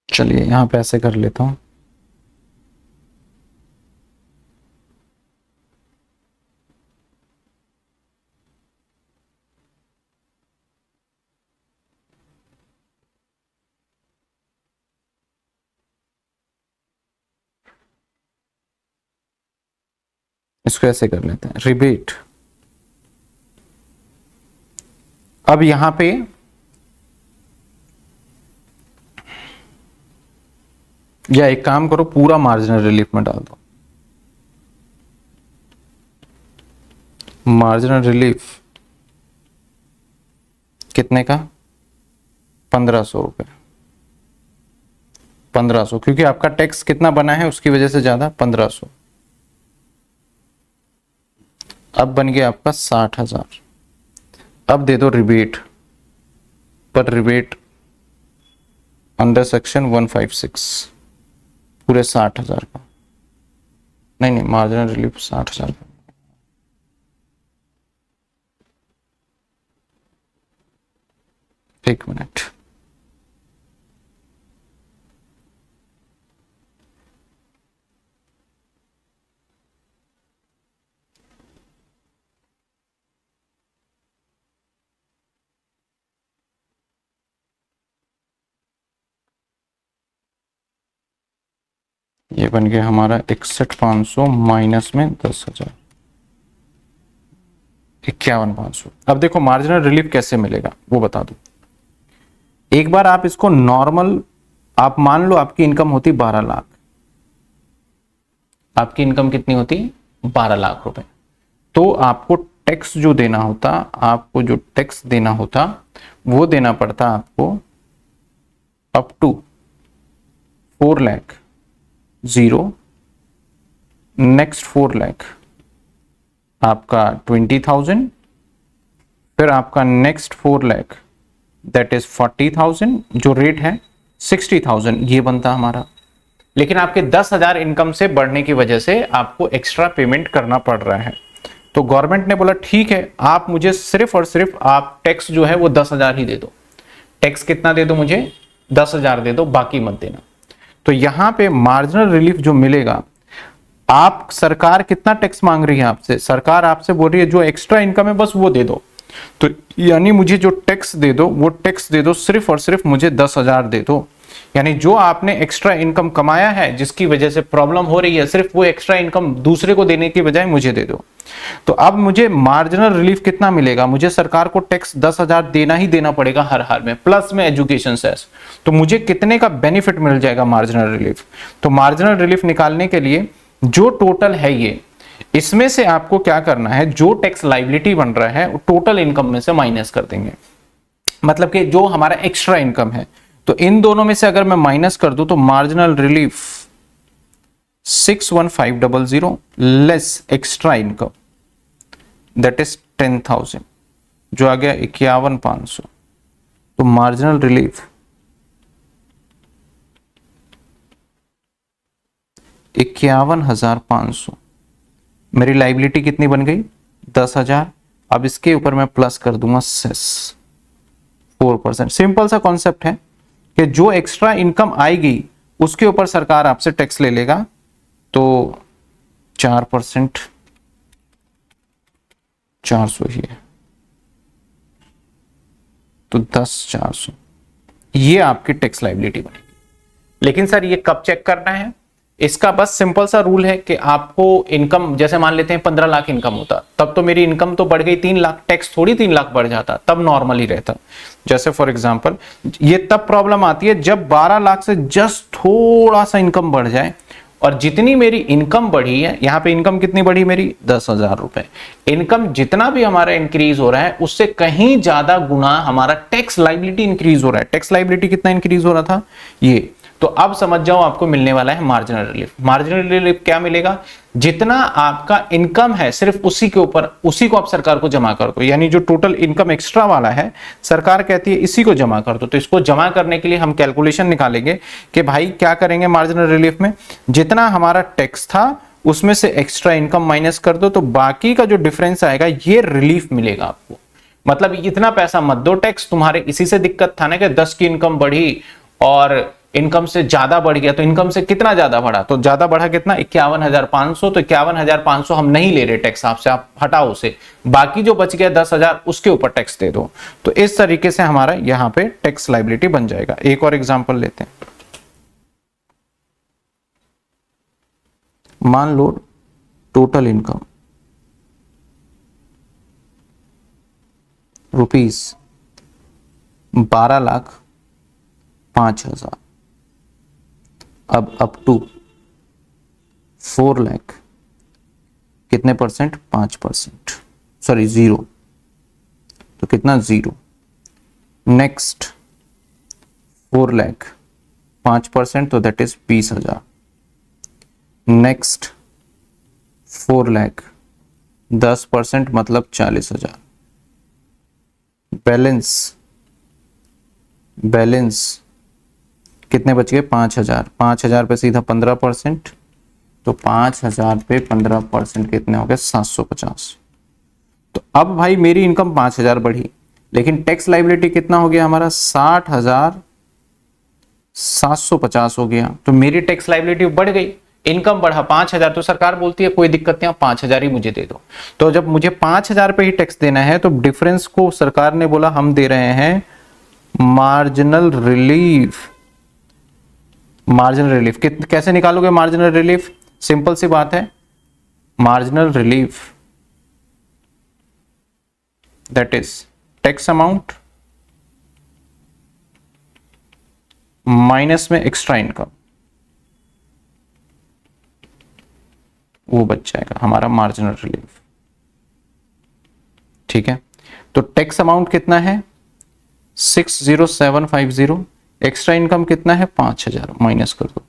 [SPEAKER 1] चलिए यहां पे ऐसे कर लेता हूं। इसको ऐसे कर लेते हैं रिबेट। अब यहां पे या एक काम करो, पूरा मार्जिनल रिलीफ में डाल दो। मार्जिनल रिलीफ कितने का? 1,500 रुपए। 1,500, क्योंकि आपका टैक्स कितना बना है उसकी वजह से ज्यादा, 1,500। अब बन गया आपका 60,000। अब दे दो रिबेट, पर रिबेट अंडर सेक्शन 156 पूरे 60,000 का। नहीं, मार्जिनल रिलीफ 60,000 का। एक मिनट, ये बन गया हमारा 61,500 माइनस में 10,000, 51,500। अब देखो मार्जिनल रिलीफ कैसे मिलेगा वो बता दो। एक बार आप इसको नॉर्मल, आप मान लो आपकी इनकम होती 12 लाख। आपकी इनकम कितनी होती? 12 लाख रुपए। तो आपको टैक्स जो देना होता, आपको जो टैक्स देना होता वो देना पड़ता आपको up to 4 lakh, 0, next 4 lakh आपका 20,000, फिर आपका नेक्स्ट 4 लाख दैट इज 40,000, जो रेट है 60,000, ये बनता हमारा। लेकिन आपके 10,000 इनकम से बढ़ने की वजह से आपको एक्स्ट्रा पेमेंट करना पड़ रहा है। तो गवर्नमेंट ने बोला ठीक है, आप मुझे सिर्फ और सिर्फ आप टैक्स जो है वो 10,000 ही दे दो। टैक्स कितना दे दो? मुझे 10,000 दे दो, बाकी मत देना। तो यहां पे मार्जिनल रिलीफ जो मिलेगा, आप, सरकार कितना टैक्स मांग रही है आपसे? सरकार आपसे बोल रही है जो एक्स्ट्रा इनकम है बस वो दे दो। तो यानी मुझे जो टैक्स दे दो वो टैक्स दे दो, सिर्फ और सिर्फ मुझे 10,000 दे दो। यानी जो आपने एक्स्ट्रा इनकम कमाया है जिसकी वजह से प्रॉब्लम हो रही है, सिर्फ वो एक्स्ट्रा इनकम दूसरे को देने की बजाय मुझे दे दो। तो अब मुझे मार्जिनल रिलीफ कितना मिलेगा? मुझे सरकार को टैक्स 10,000 देना ही देना पड़ेगा हर हाल में, प्लस में एजुकेशन सेस। तो मुझे कितने का बेनिफिट मिल जाएगा मार्जिनल रिलीफ? तो मार्जिनल रिलीफ निकालने के लिए जो टोटल है ये, इसमें से आपको क्या करना है, जो टैक्स लायबिलिटी बन रहा है टोटल इनकम में से माइनस कर देंगे। मतलब कि जो हमारा एक्स्ट्रा इनकम है, तो इन दोनों में से अगर मैं माइनस कर दूं तो marginal relief 61500 less extra income that is 10,000, जो आ गया 51,500। तो मार्जिनल रिलीफ 51,500। मेरी लायबिलिटी कितनी बन गई? 10,000। अब इसके ऊपर मैं प्लस कर दूंगा सेस 4%। सिंपल सा कॉन्सेप्ट है कि जो एक्स्ट्रा इनकम आएगी उसके ऊपर सरकार आपसे टैक्स ले लेगा। तो 4% 400 ही है, तो 10,400 ये आपकी टैक्स लायबिलिटी बनेगी। लेकिन सर ये कब चेक करना है? इसका बस सिंपल सा रूल है कि आपको इनकम, जैसे मान लेते हैं 15 लाख इनकम होता, तब तो मेरी इनकम तो बढ़ गई 3 लाख, टैक्स थोड़ी 3 लाख बढ़ जाता, तब नॉर्मल ही रहता। जैसे फॉर एग्जांपल ये तब प्रॉब्लम आती है जब 12 लाख से जस्ट थोड़ा सा इनकम बढ़ जाए, और जितनी मेरी इनकम बढ़ी है, यहां पे इनकम कितनी बढ़ी मेरी? 10,000 रुपए। इनकम जितना भी हमारा इंक्रीज हो रहा है उससे कहीं ज्यादा गुना हमारा टैक्स लायबिलिटी इंक्रीज हो रहा है। टैक्स लायबिलिटी कितना इंक्रीज हो रहा था? ये। तो अब समझ जाओ आपको मिलने वाला है मार्जिनल रिलीफ। मार्जिनल रिलीफ क्या मिलेगा? जितना आपका इनकम है सिर्फ उसी के ऊपर, उसी को आप सरकार को जमा कर दो। यानी जो टोटल इनकम एक्स्ट्रा वाला है, सरकार कहती है इसी को जमा कर दो। तो इसको जमा करने के लिए हम कैलकुलेशन निकालेंगे कि भाई क्या करेंगे मार्जिनल रिलीफ में, जितना हमारा टैक्स था उसमें से एक्स्ट्रा इनकम माइनस कर दो, तो बाकी का जो डिफरेंस आएगा ये रिलीफ मिलेगा आपको। मतलब इतना पैसा मत दो टैक्स, तुम्हारे इसी से दिक्कत था ना कि 10 की इनकम बढ़ी और इनकम से ज्यादा बढ़ गया। तो इनकम से कितना ज्यादा बढ़ा? तो ज्यादा बढ़ा कितना? 51,500। तो 51,500 हम नहीं ले रहे टैक्स आपसे, आप हटाओ उसे, बाकी जो बच गया 10,000 उसके ऊपर टैक्स दे दो। तो इस तरीके से हमारा यहां पे टैक्स लायबिलिटी बन जाएगा। एक और एग्जांपल लेते हैं। मान लो टोटल इनकम ₹12,05,000, अब अप टू 4 लाख कितने परसेंट? 5%, सॉरी 0। तो कितना? 0। नेक्स्ट 4 लाख 5%, तो दैट इज 20,000। नेक्स्ट 4 लाख 10% मतलब 40,000। बैलेंस कितने बच गए? 5,000। 5,000 पे सीधा 15%, तो 5,000 पे 15% कितने हो गए? 750। तो अब भाई मेरी इनकम 5,000 बढ़ी, लेकिन टैक्स लायबिलिटी कितना हो गया हमारा? 60,750 हो गया। तो मेरी टैक्स लायबिलिटी बढ़ गई, इनकम बढ़ा 5,000। तो सरकार बोलती है कोई दिक्कत नहीं, आप 5,000 ही मुझे दे दो। तो जब मुझे 5,000 पे ही टैक्स देना है, तो डिफरेंस को सरकार ने बोला हम दे रहे हैं मार्जिनल रिलीफ। मार्जिनल रिलीफ कैसे निकालोगे? मार्जिनल रिलीफ सिंपल सी बात है, marginal relief that is tax amount minus में एक्स्ट्रा इनकम, वो बच जाएगा हमारा मार्जिनल रिलीफ। ठीक है, तो टैक्स अमाउंट कितना है? 60750। एक्स्ट्रा इनकम कितना है? 5,000, माइनस कर दो।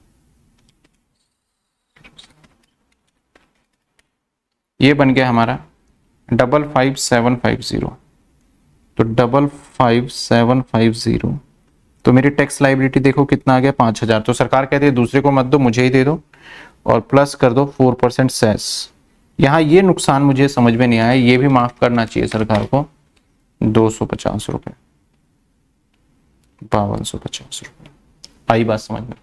[SPEAKER 1] ये बन गया हमारा 55,750। तो 55,750, तो मेरी टैक्स लायबिलिटी देखो कितना आ गया? 5,000। तो सरकार कहती है दूसरे को मत दो, मुझे ही दे दो, और प्लस कर दो 4% सेस। यहां ये नुकसान मुझे समझ में नहीं आया, ये भी माफ करना चाहिए सरकार को। 250 रुपए, 5250 रुपए। आई बात समझ में?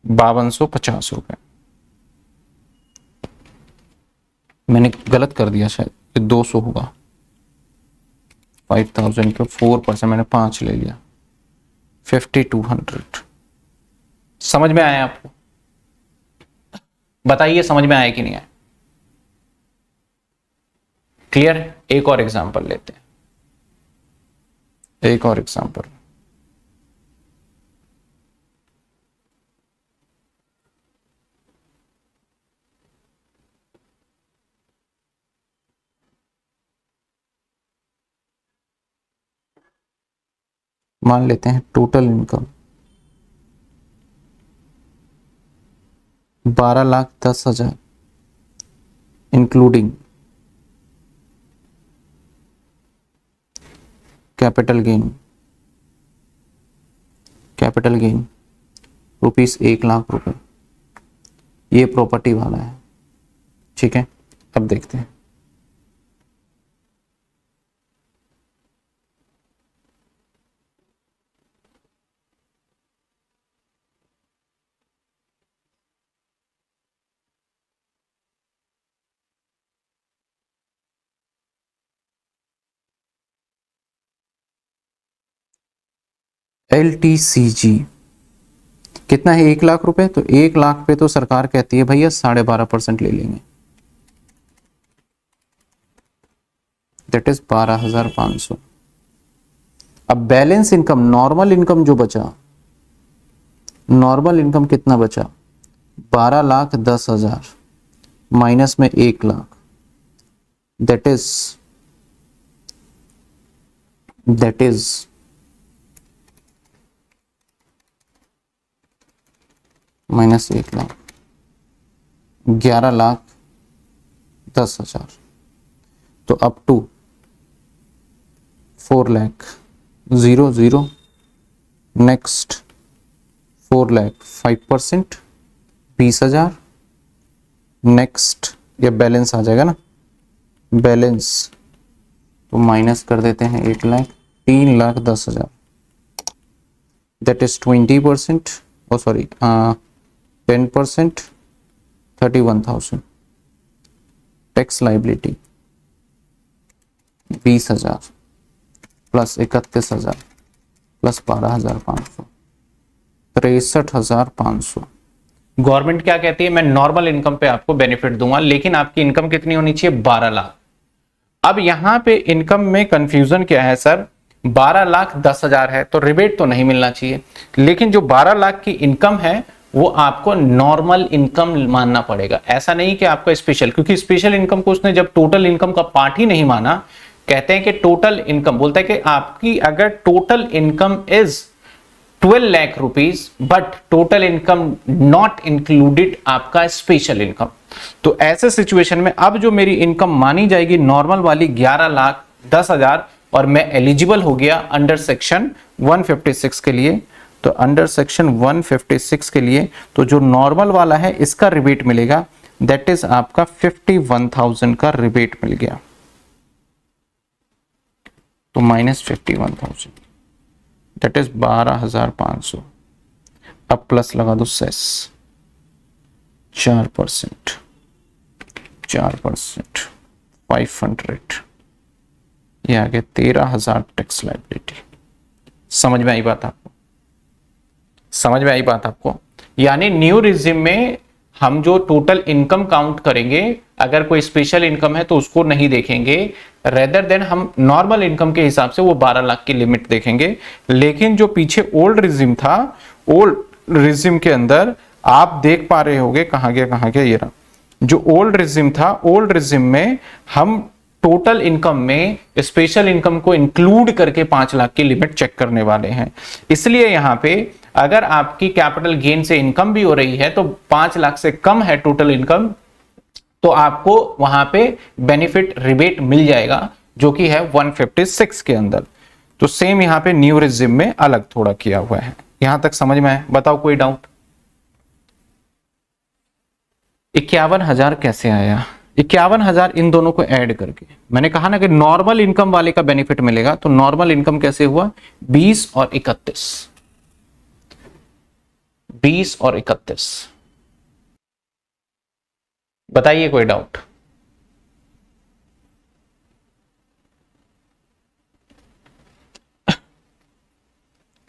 [SPEAKER 1] 5250 रुपए मैंने गलत कर दिया शायद, 200 होगा। 5,000 का 4% मैंने 5 ले लिया। 5200। समझ में आया आपको? बताइए समझ में आया कि नहीं आया? क्लियर? एक और एग्जांपल लेते हैं, एक और एग्जांपल। मान लेते हैं total income 12,10,000 including capital gain, capital gain rupees 1,00,000 रुपए। ये प्रॉपर्टी वाला है, ठीक है। अब देखते हैं। LTCG कितना है? 1,00,000 रुपए। तो 1,00,000 पे तो सरकार कहती है भैया 12.5% ले लेंगे, दैट इज 12,500। अब बैलेंस इनकम, नॉर्मल इनकम जो बचा, नॉर्मल इनकम कितना बचा? 12,10,000 माइनस में 1,00,000, दैट इज माइनस 1,00,000, 11,10,000। तो अप टू 4,00,000 नेक्स्ट 4,00,000 5%, 20,000 नेक्स्ट। ये बैलेंस आ जाएगा ना, बैलेंस तो माइनस कर देते हैं 1,00,000, 3,10,000, that is 20%, oh sorry 10%, 31,000। Tax liability 20,000 plus 31,000 plus 12,500, 63,500। Government क्या कहती है? मैं नॉर्मल इनकम पे आपको बेनिफिट दूंगा, लेकिन आपकी इनकम कितनी होनी चाहिए? 12,00,000। अब यहां पे इनकम में कंफ्यूजन क्या है सर? 12,10,000 है तो रिबेट तो नहीं मिलना चाहिए, लेकिन जो 12,00,000 की इनकम है वो आपको नॉर्मल इनकम मानना पड़ेगा। ऐसा नहीं कि आपका स्पेशल, क्योंकि स्पेशल इनकम को उसने जब टोटल इनकम का पार्ट ही नहीं माना। कहते हैं कि टोटल इनकम, बोलता है कि आपकी अगर total income is 12,00,000 rupees but total income not included आपका स्पेशल इनकम, तो ऐसे सिचुएशन में अब जो मेरी इनकम मानी जाएगी नॉर्मल वाली 11,10,000 और मैं एलिजिबल हो गया अंडर सेक्शन 156 के लिए। तो अंडर सेक्शन 156 के लिए तो जो नॉर्मल वाला है इसका रिबेट मिलेगा, दैट इज आपका 51,000 का रिबेट मिल गया। तो माइनस 51,000, दैट इज 12,500। अब प्लस लगा दो सेस 4%, 500, ये आ गया 13,000 टैक्स लाइबिलिटी। समझ में आई बात आपको? समझ में आई बात आपको? यानी न्यू रिजिम में हम जो टोटल इनकम काउंट करेंगे, अगर कोई स्पेशल इनकम है तो उसको नहीं देखेंगे, रेदर देन हम नॉर्मल इनकम के हिसाब से वो 12,00,000 की लिमिट देखेंगे। लेकिन जो पीछे ओल्ड रिजिम था, ओल्ड रिजिम के अंदर आप देख पा रहे होंगे, कहां गया ये रहा। जो ओल्ड रिजिम था, ओल्ड रिजिम में हम टोटल इनकम में स्पेशल इनकम को इंक्लूड करके 5,00,000 की लिमिट चेक करने वाले हैं। इसलिए यहां पे अगर आपकी कैपिटल गेन से इनकम भी हो रही है तो 5,00,000 से कम है टोटल इनकम, तो आपको वहां पे बेनिफिट रिबेट मिल जाएगा, जो कि है 156 के अंदर। तो सेम यहां पे न्यू रिजिम में अलग थोड़ा किया हुआ है। यहां तक समझ में आए? बताओ कोई डाउट? 51,000 कैसे आया? 51,000 इन दोनों को ऐड करके, मैंने कहा ना कि नॉर्मल इनकम वाले का बेनिफिट मिलेगा, तो नॉर्मल इनकम कैसे हुआ? 20 और 31, 20 और 31। बताइए कोई डाउट?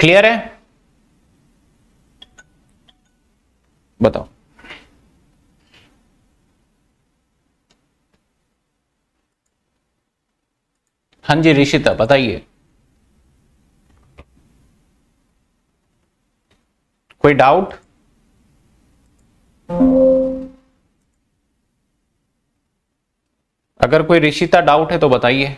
[SPEAKER 1] क्लियर है? बताओ। हाँ जी ऋषिता बताइए, कोई डाउट? अगर कोई ऋषिता डाउट है तो बताइए।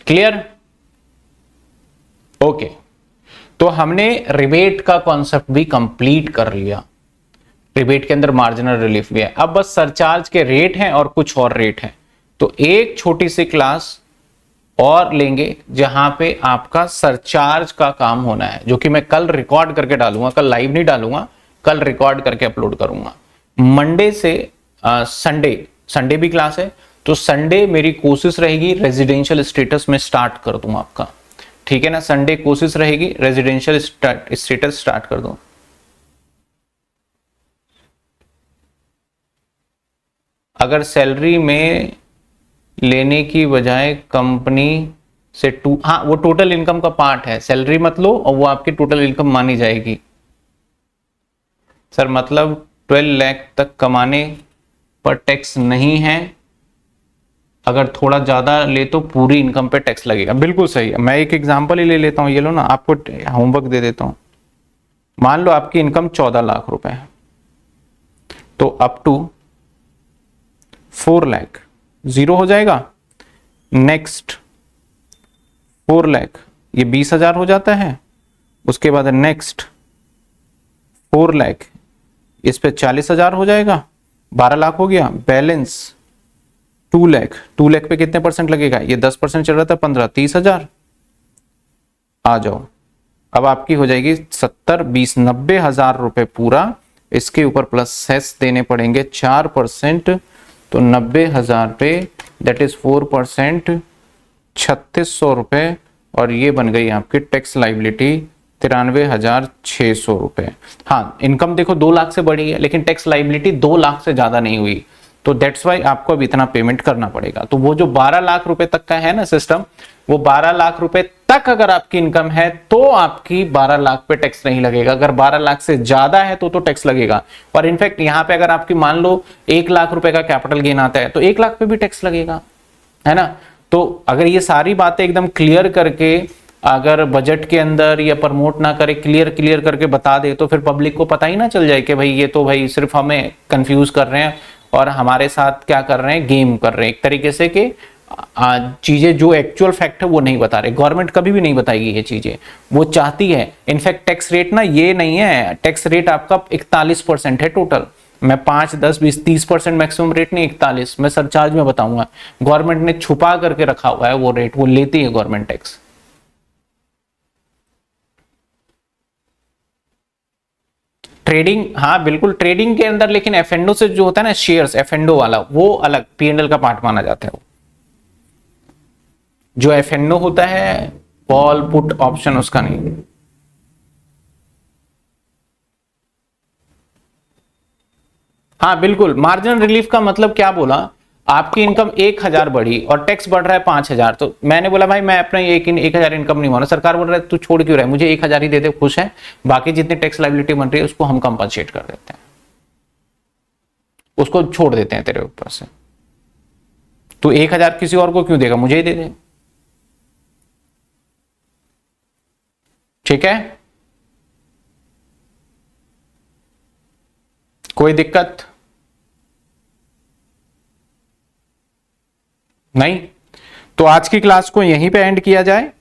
[SPEAKER 1] क्लियर? ओके, तो हमने रिबेट का कॉन्सेप्ट भी कंप्लीट कर लिया। रिबेट के अंदर मार्जिनल रिलीफ भी है। अब बस सरचार्ज के रेट हैं और कुछ और रेट हैं। तो एक छोटी सी क्लास और लेंगे जहां पे आपका सरचार्ज का काम होना है, जो कि मैं कल रिकॉर्ड करके डालूंगा। कल लाइव नहीं डालूंगा, कल रिकॉर्ड करके अपलोड करूंगा। मंडे से संडे भी क्लास है, तो संडे मेरी कोशिश रहेगी रेजिडेंशियल स्टेटस में स्टार्ट कर दूं आपका। ठीक है ना, संडे कोशिश रहेगी रेजिडेंशियल स्टेटस स्टार्ट कर दूं। अगर सैलरी में लेने की बजाय कंपनी से हाँ वो टोटल इनकम का पार्ट है, सैलरी मत लो और वो आपकी टोटल इनकम मानी जाएगी। सर मतलब 12 लाख तक कमाने पर टैक्स नहीं है, अगर थोड़ा ज्यादा ले तो पूरी इनकम पे टैक्स लगेगा। बिल्कुल सही है। मैं एक एग्जांपल ही ले लेता हूं, ये लो ना, आपको होमवर्क दे देता हूं। मान लो आपकी इनकम 14 लाख रुपए है, तो अप टू 4 लाख जीरो हो जाएगा। नेक्स्ट 4 लाख ये 20,000 हो जाता है। उसके बाद नेक्स्ट 4 लाख इस पे 40,000 हो जाएगा, 12 लाख हो गया। बैलेंस 2 लाख, 2 लाख पे कितने परसेंट लगेगा? ये 10% चल रहा था, 15, 30,000। आ जाओ, अब आपकी हो जाएगी 70, 20, 90,000 रुपए पूरा। इसके ऊपर प्लस सेस देने पड़ेंगे 4%, तो 90,000 पे दैट इज 4%, 3600 रुपए। और ये बन गई आपकी टैक्स लाइबिलिटी 93,600 रुपए। हाँ इनकम देखो 2 लाख से बढ़ी है, लेकिन टैक्स लाइबिलिटी 2 लाख से ज्यादा नहीं हुई, तो दैट्स वाई आपको अब इतना पेमेंट करना पड़ेगा। तो वो जो 12 लाख रुपए तक का है ना सिस्टम, वो 12 लाख रुपए तक अगर आपकी इनकम है तो आपकी 12 लाख पे टैक्स नहीं लगेगा। अगर 12 लाख से ज्यादा है तो टैक्स लगेगा। और इनफैक्ट यहाँ पे अगर आपकी मान लो 1 लाख रुपए का कैपिटल गेन आता है तो 1 लाख पे भी टैक्स लगेगा, है ना। तो अगर ये सारी बातें एकदम क्लियर करके अगर बजट के अंदर या प्रमोट ना करे, क्लियर करके बता दे, तो फिर पब्लिक को पता ही ना चल जाए कि भाई ये तो भाई सिर्फ हमें कंफ्यूज कर रहे हैं और हमारे साथ क्या कर रहे हैं, गेम कर रहे हैं एक तरीके से, कि चीजें जो एक्चुअल फैक्ट है वो नहीं बता रहे। गवर्नमेंट कभी भी नहीं बताएगी ये चीजें, वो चाहती है। इनफैक्ट टैक्स रेट ना ये नहीं है, टैक्स रेट आपका 41% है टोटल। मैं 5, 10, 20, 30% मैक्सिमम रेट नहीं, 41 मैं सरचार्ज में बताऊंगा। गवर्नमेंट ने छुपा करके रखा हुआ है वो रेट, वो लेती है गवर्नमेंट टैक्स। ट्रेडिंग, हाँ बिल्कुल ट्रेडिंग के अंदर, लेकिन एफएनडो से जो होता है ना शेयर्स, एफएनडो वाला वो अलग पीएनएल का पार्ट माना जाता है। वो जो एफएनडो होता है कॉल पुट ऑप्शन, उसका नहीं। हाँ बिल्कुल, मार्जिनल रिलीफ का मतलब क्या बोला, आपकी इनकम 1,000 बढ़ी और टैक्स बढ़ रहा है 5,000, तो मैंने बोला भाई मैं अपना 1,000 इनकम नहीं माना। सरकार बोल रहा है तू छोड़ क्यों रहा है, मुझे 1,000 ही दे दे, खुश है, बाकी जितनी टैक्स लाइबिलिटी बन रही है उसको हम कंपनसेट कर देते हैं, उसको छोड़ देते हैं तेरे ऊपर से। तो 1,000 किसी और को क्यों देगा, मुझे ही दे दे। ठीक है, कोई दिक्कत नहीं? तो आज की क्लास को यहीं पे एंड किया जाए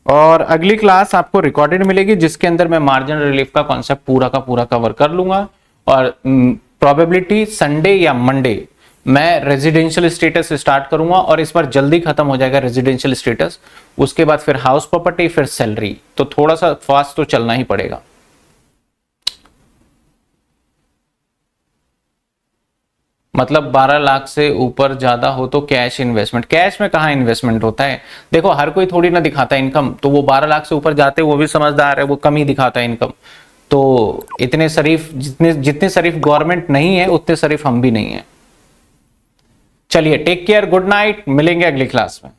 [SPEAKER 1] और अगली क्लास आपको रिकॉर्डेड मिलेगी, जिसके अंदर मैं मार्जिनल रिलीफ का कॉन्सेप्ट पूरा का पूरा कवर कर लूंगा। और प्रोबेबिलिटी संडे या मंडे मैं रेजिडेंशियल स्टेटस स्टार्ट करूंगा, और इस बार जल्दी खत्म हो जाएगा रेजिडेंशियल स्टेटस। उसके बाद फिर हाउस प्रॉपर्टी, फिर सैलरी, तो थोड़ा सा फास्ट तो चलना ही पड़ेगा। मतलब 12 लाख से ऊपर ज्यादा हो तो कैश इन्वेस्टमेंट, कैश में कहाँ इन्वेस्टमेंट होता है। देखो हर कोई थोड़ी ना दिखाता है इनकम, तो वो 12 लाख से ऊपर जाते वो भी समझदार है, वो कम ही दिखाता है इनकम। तो इतने शरीफ, जितने शरीफ गवर्नमेंट नहीं है उतने शरीफ हम भी नहीं है। चलिए टेक केयर, गुड नाइट, मिलेंगे अगली क्लास में।